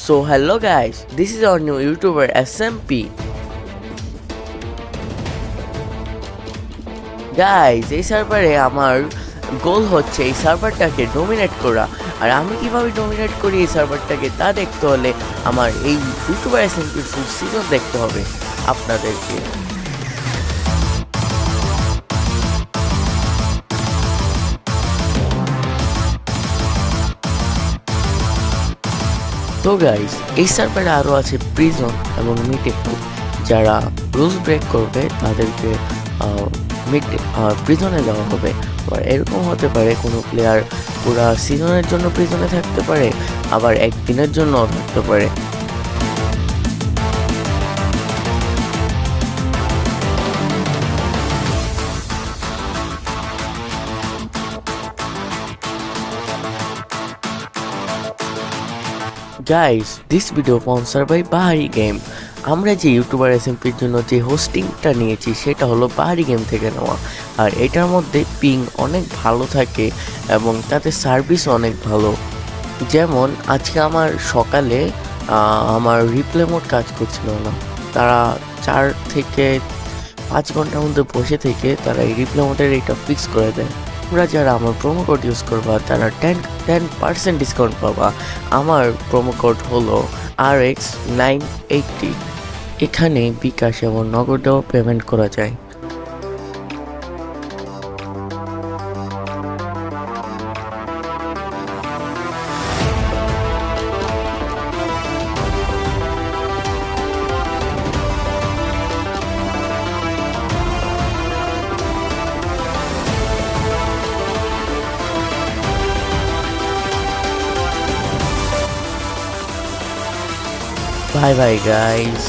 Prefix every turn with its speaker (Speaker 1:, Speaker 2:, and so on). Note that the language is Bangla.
Speaker 1: So hello guys, this is our new YouTuber SMP. Guys, এই সার্ভারে আমার গোল হচ্ছে এই সার্ভারটাকে ডোমিনেট করা। আর আমি কিভাবে ডোমিনেট করি এই সার্ভারটাকে তা দেখতে হলে আমার এই ইউটিউবার এসএমপির ফুল সিজন দেখতে হবে আপনাদেরকে। তো গাইস, এই সার্ভারে আরও আছে প্রিজন এবং মিটেকু। যারা রুলস ব্রেক করবে তাদেরকে প্রিজনে দেওয়া হবে। আবার এরকম হতে পারে কোনো প্লেয়ার পুরা সিজনের জন্য প্রিজনে থাকতে পারে, আবার একদিনের জন্যও থাকতে পারে। Guys, this video sponsor by Bahari game. আমরা যে ইউটিউবার এসএমপির জন্য যে হোস্টিংটা নিয়েছি সেটা হলো বাহারি গেম থেকে নেওয়া। আর এটার মধ্যে পিং অনেক ভালো থাকে এবং তাতে সার্ভিসও অনেক ভালো। যেমন আজকে আমার সকালে আমার রিপ্লে মোড কাজ করছিল না। তারা 4 থেকে 5 ঘন্টার মধ্যে বসে থেকে তারা এই রিপ্লে মোডের এটা ফিক্স করে দেয়। তোমরা যারা আমার প্রোমো কোড ইউজ করবা তারা 10% ডিসকাউন্ট পাবা। আমার প্রোমো কোড হলো RX980। এখানে বিকাশ এবং নগদেও পেমেন্ট করা যায়। Bye bye guys.